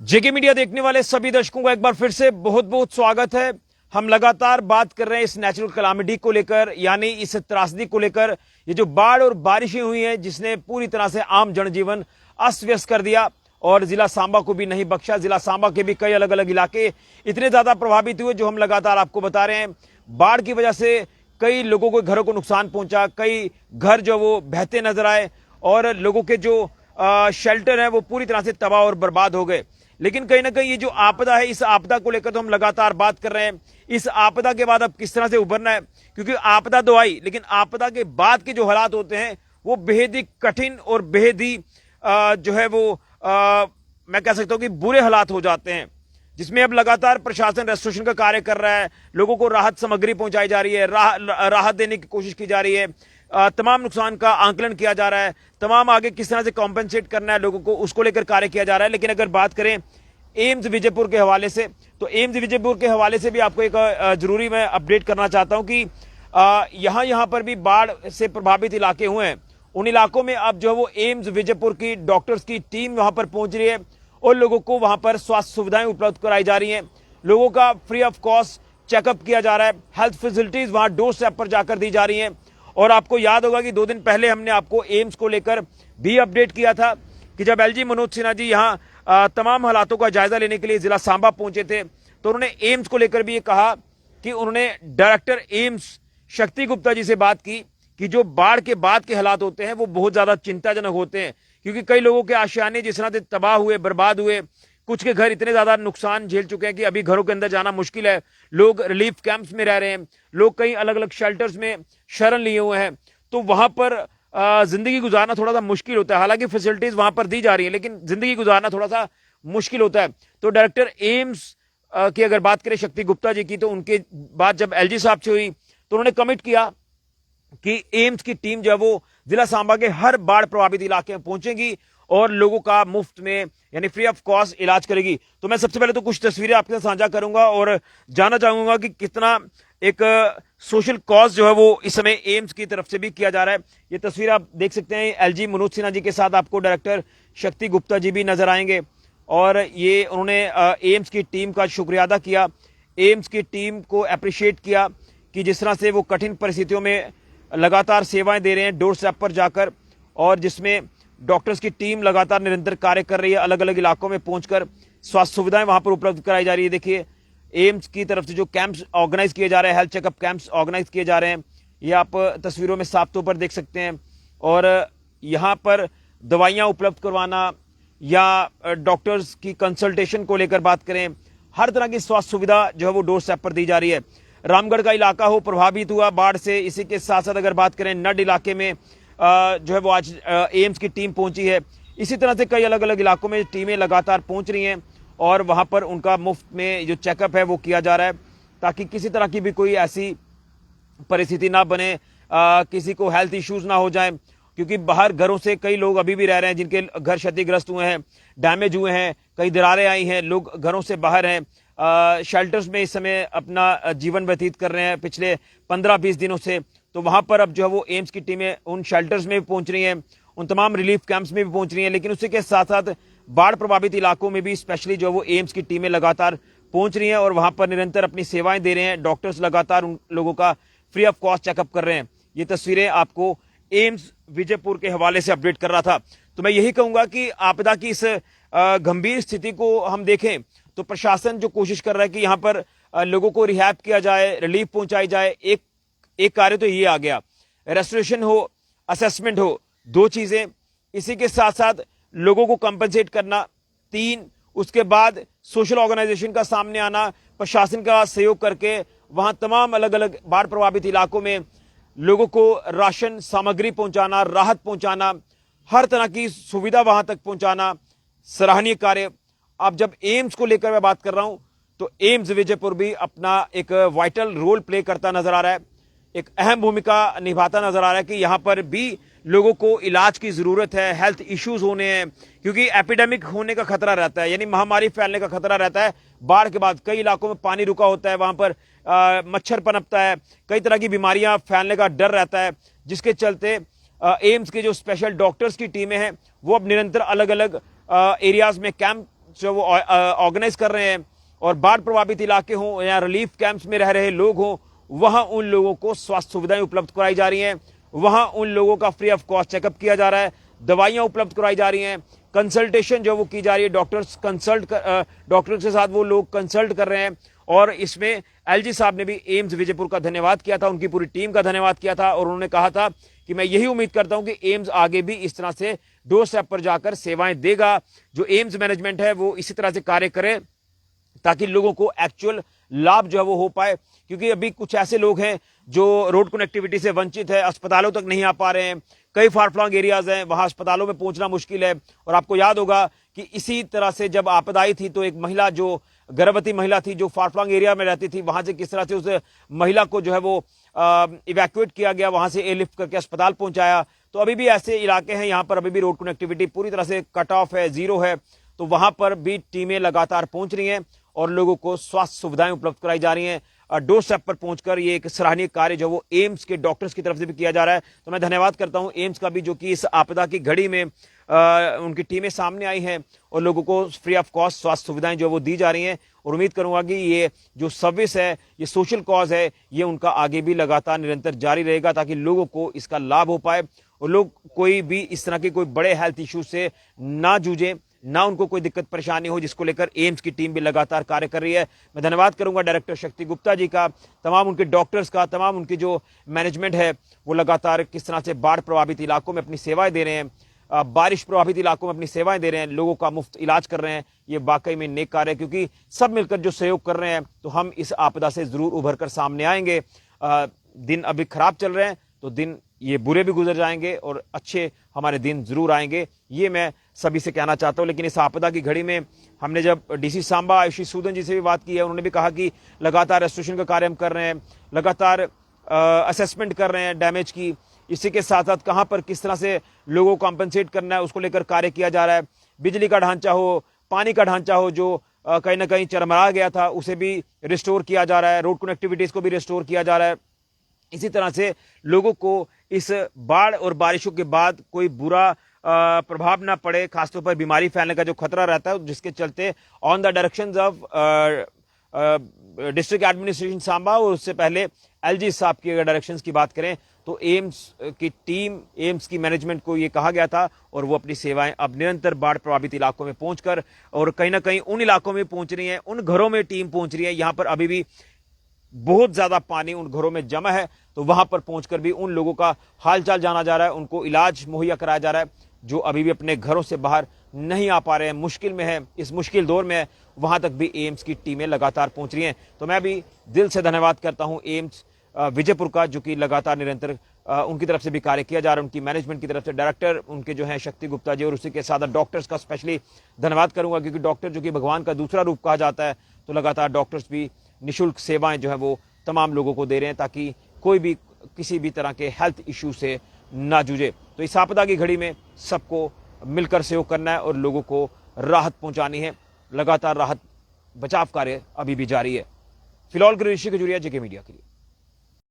जेके media देखने वाले सभी दर्शकों का एक बार फिर से बहुत बहुत स्वागत है। हम लगातार बात कर रहे हैं इस नेचुरल कलामिटी को लेकर, यानी इस त्रासदी को लेकर। ये जो बाढ़ और बारिशें हुई हैं जिसने पूरी तरह से आम जनजीवन अस्त व्यस्त कर दिया और जिला सांबा को भी नहीं बख्शा। जिला सांबा के भी कई अलग अलग इलाके इतने ज्यादा प्रभावित हुए जो हम लगातार आपको बता रहे हैं। बाढ़ की वजह से कई लोगों को घरों को नुकसान पहुंचा, कई घर जो वो बहते नजर आए और लोगों के जो शेल्टर है वो पूरी तरह से तबाह और बर्बाद हो गए। लेकिन कहीं ना कहीं ये जो आपदा है, इस आपदा को लेकर तो हम लगातार बात कर रहे हैं। इस आपदा के बाद अब किस तरह से उभरना है, क्योंकि आपदा तो आई, लेकिन आपदा के बाद के जो हालात होते हैं वो बेहद ही कठिन और बेहद ही जो है वो मैं कह सकता हूं कि बुरे हालात हो जाते हैं, जिसमें अब लगातार प्रशासन रेस्टोरेशन का कार्य कर रहा है। लोगों को राहत सामग्री पहुंचाई जा रही है, राहत देने की कोशिश की जा रही है, तमाम नुकसान का आंकलन किया जा रहा है, तमाम आगे किस तरह से कॉम्पेंसेट करना है लोगों को, उसको लेकर कार्य किया जा रहा है। लेकिन अगर बात करें एम्स विजयपुर के हवाले से, तो एम्स विजयपुर के हवाले से भी आपको एक जरूरी मैं अपडेट करना चाहता हूं कि यहां पर भी बाढ़ से प्रभावित इलाके हुए हैं। उन इलाकों में अब जो है वो एम्स विजयपुर की डॉक्टर्स की टीम वहां पर पहुंच रही है और लोगों को वहां पर स्वास्थ्य सुविधाएं उपलब्ध कराई जा रही हैं। लोगों का फ्री ऑफ कॉस्ट चेकअप किया जा रहा है, हेल्थ फैसिलिटीज वहां डोर स्टेप पर जाकर दी जा रही हैं। और आपको याद होगा कि 2 दिन पहले हमने आपको एम्स को लेकर भी अपडेट किया था कि जब एलजी मनोज सिन्हा जी यहां तमाम हालातों का जायजा लेने के लिए जिला सांबा पहुंचे थे तो उन्होंने एम्स को लेकर भी ये कहा कि उन्होंने डायरेक्टर एम्स शक्ति गुप्ता जी से बात की कि जो बाढ़ के बाद के हालात होते हैं वो बहुत ज्यादा चिंताजनक होते हैं, क्योंकि कई लोगों के आशियाने जिस तरह से तबाह हुए, बर्बाद हुए, कुछ के घर इतने ज्यादा नुकसान झेल चुके हैं कि अभी घरों के अंदर जाना मुश्किल है। लोग रिलीफ कैंप्स में रह रहे हैं, लोग कई अलग अलग शेल्टर्स में शरण लिए हुए हैं, तो वहां पर जिंदगी गुजारना थोड़ा सा मुश्किल होता है। हालांकि फैसिलिटीज वहां पर दी जा रही है, लेकिन जिंदगी गुजारना थोड़ा सा मुश्किल होता है। तो डायरेक्टर एम्स की अगर बात करें शक्ति गुप्ता जी की, तो उनके बात जब एलजी साहब से हुई तो उन्होंने कमिट किया कि एम्स की टीम जो है वो जिला सांबा के हर बाढ़ प्रभावित इलाके में पहुंचेगी और लोगों का मुफ्त में यानी फ्री ऑफ कॉस्ट इलाज करेगी। तो मैं सबसे पहले तो कुछ तस्वीरें आपके साथ साझा करूंगा और जानना चाहूंगा कि कितना एक सोशल कॉज जो है वो इस समय एम्स की तरफ से भी किया जा रहा है। ये तस्वीर आप देख सकते हैं, एलजी मनोज सिन्हा जी के साथ आपको डायरेक्टर शक्ति गुप्ता जी भी नजर आएंगे और ये उन्होंने एम्स की टीम का शुक्रिया अदा किया, एम्स की टीम को अप्रिशिएट किया कि जिस तरह से वो कठिन परिस्थितियों में लगातार सेवाएं दे रहे हैं डोर स्टेप पर जाकर, और जिसमें डॉक्टर्स की टीम लगातार निरंतर कार्य कर रही है, अलग अलग इलाकों में पहुंचकर स्वास्थ्य सुविधाएं वहां पर उपलब्ध कराई जा रही है। देखिए एम्स की तरफ से जो कैंप्स ऑर्गेनाइज किए जा रहे हैं, हेल्थ चेकअप कैंप्स ऑर्गेनाइज किए जा रहे हैं, ये आप तस्वीरों में साफ तौर पर देख सकते हैं। और यहां पर दवाइयां उपलब्ध करवाना या डॉक्टर्स की कंसल्टेशन को लेकर बात करें, हर तरह की स्वास्थ्य सुविधा जो है वो डोर स्टेप पर दी जा रही है। रामगढ़ का इलाका हो प्रभावित हुआ बाढ़ से, इसी के साथ साथ अगर बात करें नड इलाके में जो है वो आज एम्स की टीम पहुंची है। इसी तरह से कई अलग अलग इलाकों में टीमें लगातार पहुंच रही हैं और वहां पर उनका मुफ्त में जो चेकअप है वो किया जा रहा है, ताकि किसी तरह की भी कोई ऐसी परिस्थिति ना बने, किसी को हेल्थ इश्यूज ना हो जाए, क्योंकि बाहर घरों से कई लोग अभी भी रह रहे हैं जिनके घर क्षतिग्रस्त हुए हैं, डैमेज हुए हैं, कई दरारें आई हैं, लोग घरों से बाहर हैं, शेल्टर्स में इस समय अपना जीवन व्यतीत कर रहे हैं पिछले 15-20 दिनों से। तो वहां पर अब जो है वो एम्स की टीमें उन शेल्टर्स में भी पहुंच रही हैं, उन तमाम रिलीफ कैंप्स में भी पहुंच रही हैं। लेकिन उसी के साथ साथ बाढ़ प्रभावित इलाकों में भी स्पेशली जो है वो एम्स की टीमें लगातार पहुंच रही हैं और वहां पर निरंतर अपनी सेवाएं दे रहे हैं। डॉक्टर्स लगातार उन लोगों का फ्री ऑफ कॉस्ट चेकअप कर रहे हैं। ये तस्वीरें आपको एम्स विजयपुर के हवाले से अपडेट कर रहा था। तो मैं यही कहूंगा कि आपदा की इस गंभीर स्थिति को हम देखें तो प्रशासन जो कोशिश कर रहा है कि यहां पर लोगों को रिहैब किया जाए, रिलीफ पहुंचाई जाए, एक कार्य तो ये आ गया, रेस्टोरेशन हो, असेसमेंट हो, 2 चीजें। इसी के साथ साथ लोगों को कंपनसेट करना, 3 उसके बाद सोशल ऑर्गेनाइजेशन का सामने आना, प्रशासन का सहयोग करके वहां तमाम अलग अलग बाढ़ प्रभावित इलाकों में लोगों को राशन सामग्री पहुंचाना, राहत पहुंचाना, हर तरह की सुविधा वहां तक पहुंचाना, सराहनीय कार्य। अब जब एम्स को लेकर मैं बात कर रहा हूं तो एम्स विजयपुर भी अपना एक वाइटल रोल प्ले करता नजर आ रहा है, एक अहम भूमिका निभाता नजर आ रहा है कि यहां पर भी लोगों को इलाज की जरूरत है, हेल्थ इश्यूज होने हैं, क्योंकि एपिडेमिक होने का खतरा रहता है, यानी महामारी फैलने का खतरा रहता है। बाढ़ के बाद कई इलाकों में पानी रुका होता है, वहां पर मच्छर पनपता है, कई तरह की बीमारियां फैलने का डर रहता है, जिसके चलते एम्स के जो स्पेशल डॉक्टर्स की टीमें हैं वो अब निरंतर अलग अलग एरियाज में कैंप जो वो ऑर्गेनाइज कर रहे हैं, और बाढ़ प्रभावित इलाके हों या रिलीफ कैंप्स में रह रहे लोग हों, वहां उन लोगों को स्वास्थ्य सुविधाएं उपलब्ध कराई जा रही हैं। वहां उन लोगों का फ्री ऑफ कॉस्ट चेकअप किया जा रहा है, दवाइयां उपलब्ध कराई जा रही हैं, कंसल्टेशन जो वो की जा रही है, डॉक्टर्स के साथ वो लोग कंसल्ट कर रहे हैं। और इसमें एलजी साहब ने भी एम्स विजयपुर का धन्यवाद किया था, उनकी पूरी टीम का धन्यवाद किया था, और उन्होंने कहा था कि मैं यही उम्मीद करता हूं कि एम्स आगे भी इस तरह से डोर स्टेप पर जाकर सेवाएं देगा। जो एम्स मैनेजमेंट है वो इसी तरह से कार्य करे ताकि लोगों को एक्चुअल लाभ जो है वो हो पाए, क्योंकि अभी कुछ ऐसे लोग हैं जो रोड कनेक्टिविटी से वंचित है, अस्पतालों तक नहीं आ पा रहे हैं, कई फार फ्लंग एरियाज हैं, वहां अस्पतालों में पहुंचना मुश्किल है। और आपको याद होगा कि इसी तरह से जब आपदा आई थी तो एक महिला, जो गर्भवती महिला थी, जो फार फ्लंग एरिया में रहती थी, वहां से किस तरह से उस महिला को जो है वो इवैक्यूएट किया गया, वहां से एयरलिफ्ट करके अस्पताल पहुंचाया। तो अभी भी ऐसे इलाके हैं, यहां पर अभी भी रोड कनेक्टिविटी पूरी तरह से कट ऑफ है, जीरो है। तो वहां पर भी टीमें लगातार पहुंच रही हैं और लोगों को स्वास्थ्य सुविधाएं उपलब्ध कराई जा रही हैं। डोर स्टेप पर पहुंचकर ये एक सराहनीय कार्य जो वो एम्स के डॉक्टर्स की तरफ से भी किया जा रहा है। तो मैं धन्यवाद करता हूं एम्स का भी, जो कि इस आपदा की घड़ी में उनकी टीमें सामने आई हैं और लोगों को फ्री ऑफ कॉस्ट स्वास्थ्य सुविधाएं जो वो दी जा रही हैं। और उम्मीद करूंगा कि ये जो सर्विस है, ये सोशल कॉज है, ये उनका आगे भी लगातार निरंतर जारी रहेगा ताकि लोगों को इसका लाभ हो पाए और लोग कोई भी इस तरह के कोई बड़े हेल्थ इश्यू से ना जूझे, ना उनको कोई दिक्कत परेशानी हो, जिसको लेकर एम्स की टीम भी लगातार कार्य कर रही है। मैं धन्यवाद करूंगा डायरेक्टर शक्ति गुप्ता जी का, तमाम उनके डॉक्टर्स का, तमाम उनकी जो मैनेजमेंट है वो लगातार किस तरह से बाढ़ प्रभावित इलाकों में अपनी सेवाएं दे रहे हैं, बारिश प्रभावित इलाकों में अपनी सेवाएं दे रहे हैं, लोगों का मुफ्त इलाज कर रहे हैं। ये वाकई में नेक कार्य है, क्योंकि सब मिलकर जो सहयोग कर रहे हैं तो हम इस आपदा से जरूर उभर कर सामने आएंगे। दिन अभी खराब चल रहे हैं तो दिन ये बुरे भी गुजर जाएंगे और अच्छे हमारे दिन जरूर आएंगे, ये मैं सभी से कहना चाहता हूं। लेकिन इस आपदा की घड़ी में हमने जब डीसी सांबा आयुषी सूदन जी से भी बात की है, उन्होंने भी कहा कि लगातार रेस्टोरेशन का कार्य हम कर रहे हैं, लगातार असेसमेंट कर रहे हैं डैमेज की। इसी के साथ साथ कहां पर किस तरह से लोगों को कॉम्पनसेट करना है उसको लेकर कार्य किया जा रहा है। बिजली का ढांचा हो, पानी का ढांचा हो, जो कहीं ना कहीं चरमरा गया था, उसे भी रिस्टोर किया जा रहा है, रोड कनेक्टिविटीज को भी रिस्टोर किया जा रहा है। इसी तरह से लोगों को इस बाढ़ और बारिशों के बाद कोई बुरा प्रभाव ना पड़े, खासतौर पर बीमारी फैलने का जो खतरा रहता है, जिसके चलते on the directions of district administration Samba और उससे पहले एलजी साहब की अगर डायरेक्शंस की बात करें तो एम्स की टीम, एम्स की मैनेजमेंट को ये कहा गया था और वो अपनी सेवाएं अब निरंतर बाढ़ प्रभावित इलाकों में पहुंचकर, और कहीं ना कहीं उन इलाकों में पहुंच रही हैं, उन घरों में टीम पहुंच रही है। यहां पर अभी भी बहुत ज्यादा पानी उन घरों में जमा है, तो वहां पर पहुंचकर भी उन लोगों का हालचाल जाना जा रहा है, उनको इलाज मुहैया कराया जा रहा है जो अभी भी अपने घरों से बाहर नहीं आ पा रहे हैं, मुश्किल में है, इस मुश्किल दौर में है। वहां तक भी एम्स की टीमें लगातार पहुंच रही हैं। तो मैं भी दिल से धन्यवाद करता हूं एम्स विजयपुर का, जो कि लगातार निरंतर उनकी तरफ से भी कार्य किया जा रहा है, उनकी मैनेजमेंट की तरफ से, डायरेक्टर उनके जो है शक्ति गुप्ता जी, और उसी के साथ डॉक्टर्स का स्पेशली धन्यवाद करूंगा, क्योंकि डॉक्टर जो कि भगवान का दूसरा रूप कहा जाता है, तो लगातार डॉक्टर्स भी निःशुल्क सेवाएं जो है वो तमाम लोगों को दे रहे हैं ताकि कोई भी किसी भी तरह के हेल्थ इश्यू से ना जूझे। तो इस आपदा की घड़ी में सबको मिलकर सहयोग करना है और लोगों को राहत पहुंचानी है। लगातार राहत बचाव कार्य अभी भी जारी है। फिलहाल ऋषि खजूरिया, जेके मीडिया के लिए।